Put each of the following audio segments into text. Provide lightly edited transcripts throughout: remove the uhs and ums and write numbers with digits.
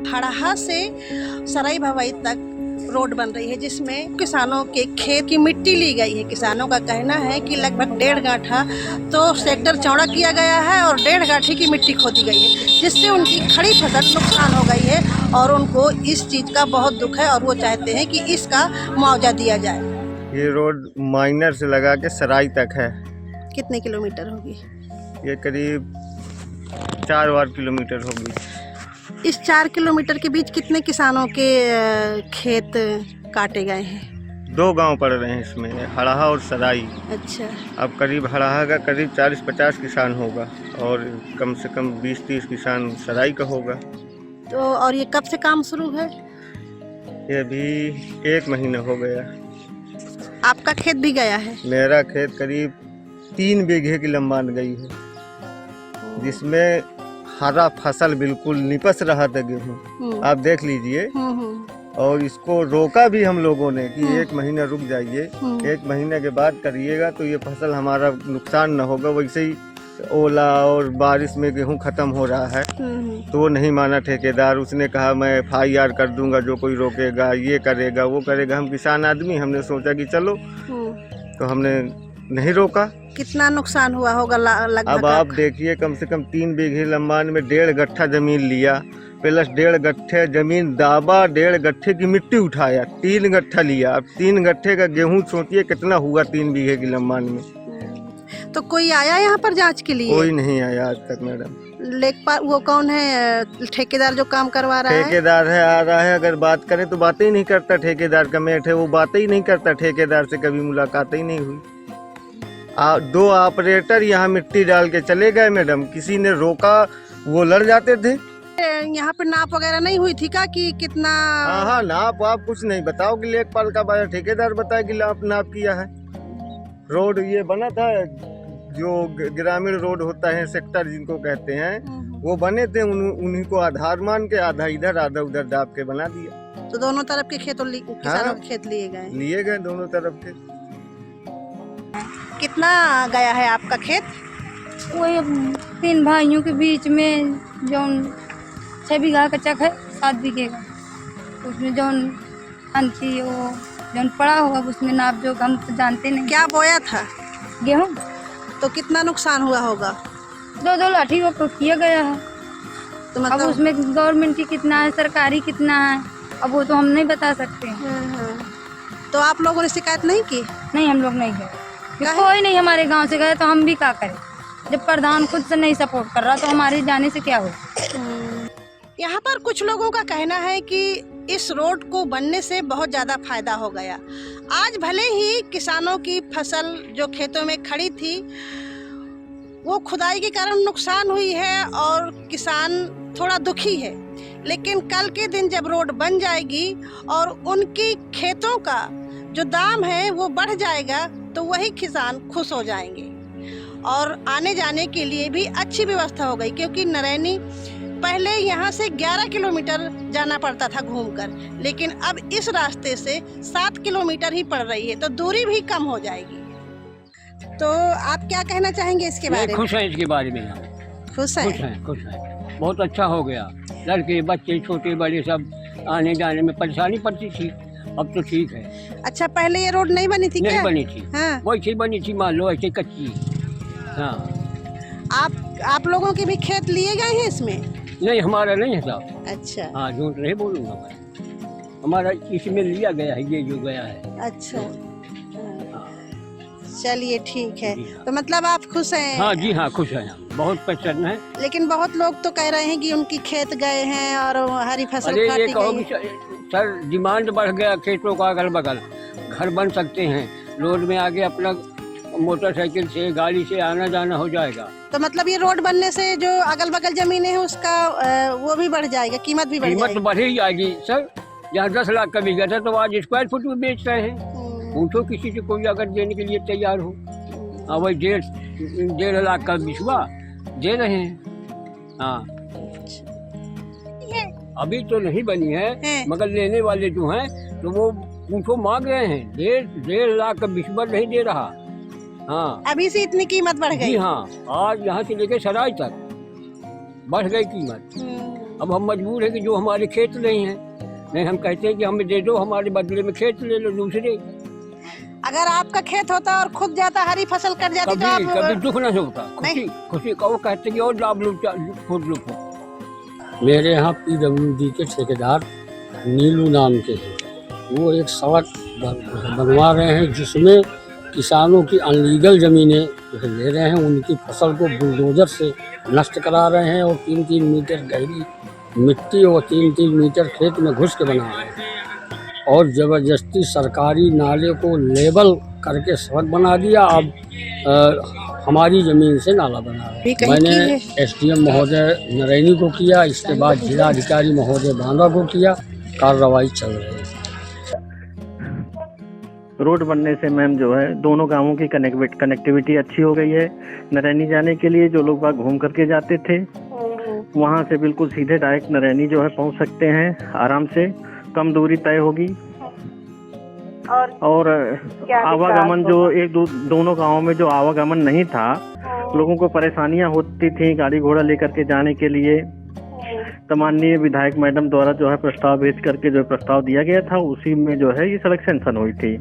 हड़हा से सराय भवाई तक रोड बन रही है, जिसमें किसानों के खेत की मिट्टी ली गई है। किसानों का कहना है कि लगभग 1.5 गांठा तो सेक्टर चौड़ा किया गया है और 1.5 गांठे की मिट्टी खोदी गई है, जिससे उनकी खड़ी फसल नुकसान हो गई है और उनको इस चीज का बहुत दुख है और वो चाहते हैं कि इसका मुआवजा दिया जाए। ये रोड माइनर से लगा के सराय तक है। कितने किलोमीटर होगी? ये करीब 4 किलोमीटर होगी। इस 4 किलोमीटर के बीच कितने किसानों के खेत काटे गए हैं? 2 गांव पड़ रहे हैं इसमें, हड़हा और सराय। अच्छा। अब करीब हड़हा का करीब 40-50 किसान होगा और कम से कम 20-30 किसान सराय का होगा। तो और ये कब से काम शुरू है? ये अभी 1 महीना हो गया। आपका खेत भी गया है? मेरा खेत करीब 3 बीघे की लंबान गई है, जिसमें हरा फसल बिल्कुल निपस रहा था गेहूँ। आप देख लीजिए। और इसको रोका भी हम लोगों ने कि 1 महीना रुक जाइए, 1 महीने के बाद करिएगा तो ये फसल हमारा नुकसान न होगा। वैसे ही ओला और बारिश में गेहूं खत्म हो रहा है, तो वो नहीं माना ठेकेदार। उसने कहा मैं FIR कर दूंगा, जो कोई रोकेगा, ये करेगा वो करेगा। हम किसान आदमी, हमने सोचा कि चलो, तो हमने नहीं रोका। कितना नुकसान हुआ होगा लगभग? अब आप देखिए, कम से कम 3 बीघे लंबान में 1.5 गट्ठा जमीन लिया, प्लस 1.5 गट्ठे जमीन दाबा, 1.5 गट्ठे की मिट्टी उठाया, 3 गट्ठा लिया। अब 3 गट्ठे का गेहूं सोचिए कितना हुआ 3 बीघे की लंबान में। तो कोई आया यहाँ पर जांच के लिए? कोई नहीं आया आज तक मैडम। लेखपाल वो कौन है, ठेकेदार जो काम करवा रहा है? ठेकेदार है, आ रहा है। अगर बात करें तो बातें ही नहीं करता। ठेकेदार का मेट है, वो बातें ही नहीं करता। ठेकेदार से कभी मुलाकात ही नहीं हुई। 2 ऑपरेटर यहाँ मिट्टी डाल के चले गए मैडम, किसी ने रोका, वो लड़ जाते थे। यहाँ पे नाप वगैरह नहीं हुई थी का कि कितना? हाँ, नाप आप कुछ नहीं बताओ कि लेखपाल का बाया ठेकेदार बताए कि नाप किया है। रोड ये बना था, जो ग्रामीण रोड होता है, सेक्टर जिनको कहते हैं, वो बने थे। उन्हीं को आधार मान के आधा इधर आधा उधर दाब के बना दिया। तो दोनों तरफ के खेतों किसानों के खेत लिए गए दोनों तरफ के। कितना गया है आपका खेत? वो 3 भाइयों के बीच में जो 6 बीघा का चक है, 7 बीघे का, उसमें जो अंती वो जो पड़ा होगा उसमें नाप जो हम तो जानते नहीं। क्या बोया था? गेहूँ। तो कितना नुकसान हुआ होगा? 2 लाठी को किया गया है। तो मतलब अब उसमें गवर्नमेंट की कितना है, सरकारी कितना है, अब वो तो हम नहीं बता सकते। तो आप लोगों ने शिकायत नहीं की? नहीं, हम लोग नहीं गए, कोई नहीं हमारे गांव से गए, तो हम भी क्या करें जब प्रधान खुद से नहीं सपोर्ट कर रहा, तो हमारे जाने से क्या हो। यहाँ पर कुछ लोगों का कहना है कि इस रोड को बनने से बहुत ज़्यादा फायदा हो गया। आज भले ही किसानों की फसल जो खेतों में खड़ी थी वो खुदाई के कारण नुकसान हुई है और किसान थोड़ा दुखी है, लेकिन कल के दिन जब रोड बन जाएगी और उनकी खेतों का जो दाम है वो बढ़ जाएगा, तो वही किसान खुश हो जाएंगे। और आने जाने के लिए भी अच्छी व्यवस्था हो गई, क्योंकि नरैनी पहले यहाँ से 11 किलोमीटर जाना पड़ता था घूमकर, लेकिन अब इस रास्ते से 7 किलोमीटर ही पड़ रही है, तो दूरी भी कम हो जाएगी। तो आप क्या कहना चाहेंगे इसके बारे में? खुश हैं इसके बारे में। खुश हैं? खुश हैं, बहुत अच्छा हो गया। लड़के बच्चे छोटे बड़े सब आने जाने में परेशानी पड़ती थी, अब तो ठीक है। अच्छा, पहले ये रोड नहीं बनी थी? नहीं क्या बनी थी। हाँ। वैसे बनी थी, मान लो ऐसे कच्ची। हाँ। आप लोगों के भी खेत लिए गए हैं इसमें? नहीं, हमारा नहीं है साहब। अच्छा। हाँ, झूठ नहीं बोलूँगा मैं, हमारा इसमें लिया गया है, ये जो गया है। अच्छा, चलिए ठीक है। तो मतलब आप खुश हैं? हाँ जी हाँ, खुश हैं, बहुत प्रसन्न है। लेकिन बहुत लोग तो कह रहे हैं कि उनकी खेत गए हैं और हरी फसल अरे काटी ये कहो गई। सर, डिमांड बढ़ गया खेतों का, अगल बगल घर बन सकते हैं, रोड में आगे अपना मोटरसाइकिल से गाड़ी से आना जाना हो जाएगा। तो मतलब ये रोड बनने से जो अगल बगल जमीनें हैं उसका वो भी बढ़ जाएगा, कीमत भी बढ़ जाएगी? कीमत तो बढ़ ही जाएगी सर। जहाँ 10 लाख का बिक गया था, तो आज स्क्वायर फुट में बेच रहे हैं। पूछो किसी से, कोई अगर देने के लिए तैयार हो। हाँ, वही 1.5 लाख का बिछुआ दे रहे हैं। हाँ, अभी तो नहीं बनी है, मगर लेने वाले जो हैं तो वो पूछो मांग रहे हैं। 1.5 लाख का बिछुआ नहीं दे रहा। हाँ, अभी से इतनी कीमत बढ़ गई? जी हाँ, आज यहाँ से लेके सराय तक बढ़ गई कीमत। अब हम मजबूर है कि जो हमारे खेत नहीं है, नहीं हम कहते हैं कि हमें दे दो, हमारे बदले में खेत ले लो दूसरे। अगर आपका खेत होता और खुद जाता हरी फसल कट जाती तो आप कभी दुख नहीं होता, खुशी खुशी का वो कहते कि और लाभ लो खुद लो। मेरे यहाँ PWD के ठेकेदार नीलू नाम के हैं, वो एक सड़क बनवा रहे हैं जिसमें किसानों की अनलीगल ज़मीनें ले रहे हैं, उनकी फसल को बुलडोजर से नष्ट करा रहे हैं और 3-3 मीटर गहरी मिट्टी और 3-3 मीटर खेत में घुस के बना रहे हैं और ज़बरदस्ती सरकारी नाले को लेबल करके सड़क बना दिया। अब हमारी ज़मीन से नाला बना रहे हैं। मैंने SDM महोदय नरैनी को किया, इसके बाद जिलाधिकारी महोदय बांदा को किया, कार्रवाई चल रही है। रोड बनने से मैम जो है दोनों गांवों की कनेक्टिविटी अच्छी हो गई है। नरैनी जाने के लिए जो लोग बाग घूम करके जाते थे वहां से बिल्कुल सीधे डायरेक्ट नरैनी जो है पहुंच सकते हैं आराम से, कम दूरी तय होगी। और आवागमन जो दोनों गांवों में जो आवागमन नहीं था, लोगों को परेशानियां होती थी गाड़ी घोड़ा लेकर के जाने के लिए, तो माननीय विधायक मैडम द्वारा जो है प्रस्ताव भेज करके जो प्रस्ताव दिया गया था उसी में जो है ये सड़क सैंक्शन हुई थी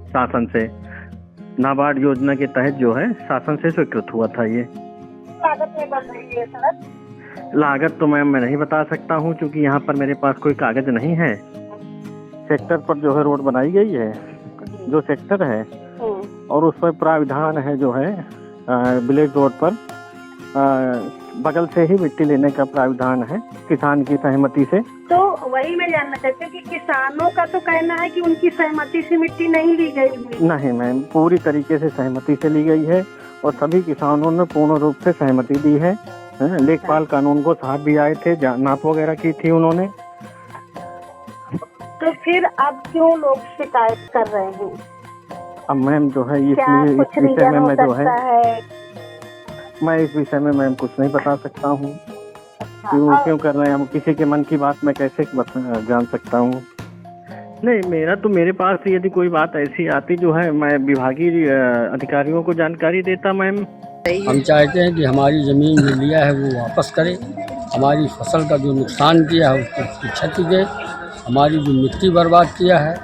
शासन से। नाबार्ड योजना के तहत जो है शासन से स्वीकृत हुआ था। ये लागत में बन रही है सड़क? लागत तो मैम मैं नहीं बता सकता हूँ क्योंकि यहाँ पर मेरे पास कोई कागज नहीं है। सेक्टर पर जो है रोड बनाई गई है, जो सेक्टर है, और उस पर प्राविधान है जो है विलेज रोड पर बगल से ही मिट्टी लेने का प्राविधान है किसान की सहमति से। तो वही मैं जानना चाहती हूँ कि किसानों का तो कहना है कि उनकी सहमति से मिट्टी नहीं ली गई। नहीं मैम, पूरी तरीके से सहमति से ली गई है और सभी किसानों ने पूर्ण रूप से सहमति दी है। लेखपाल कानून को साहब भी आए थे, नाप वगैरह की थी उन्होंने। तो फिर अब क्यों लोग शिकायत कर रहे हैं? अब मैम जो है इसलिए इस विषय में मैं जो है मैं इस विषय में मैम कुछ नहीं बता सकता हूँ। क्यों कर रहे हैं हम, किसी के मन की बात मैं कैसे जान सकता हूँ। नहीं, मेरे पास यदि कोई बात ऐसी आती जो है मैं विभागीय अधिकारियों को जानकारी देता मैम। हम चाहते हैं कि हमारी ज़मीन जो लिया है वो वापस करे, हमारी फसल का जो नुकसान किया है उसकी क्षति दे, हमारी जो मिट्टी बर्बाद किया है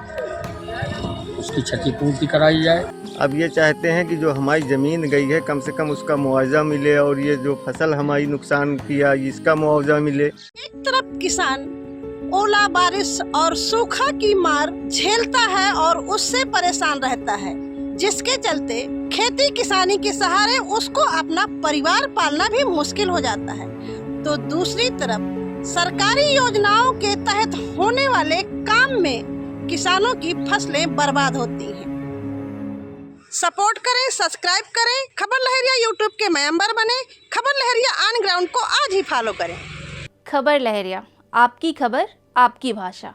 उसकी क्षतिपूर्ति कराई जाए। अब ये चाहते हैं कि जो हमारी ज़मीन गई है कम से कम उसका मुआवजा मिले और ये जो फसल हमारी नुकसान किया इसका मुआवजा मिले। एक तरफ किसान ओला बारिश और सूखा की मार झेलता है और उससे परेशान रहता है, जिसके चलते खेती किसानी के सहारे उसको अपना परिवार पालना भी मुश्किल हो जाता है। तो दूसरी तरफ सरकारी योजनाओं के तहत होने वाले काम में किसानों की फसलें बर्बाद होती हैं। सपोर्ट करें, सब्सक्राइब करें, खबर लहरिया यूट्यूब के मेंबर बने। खबर लहरिया ऑन ग्राउंड को आज ही फॉलो करें। खबर लहरिया, आपकी खबर आपकी भाषा।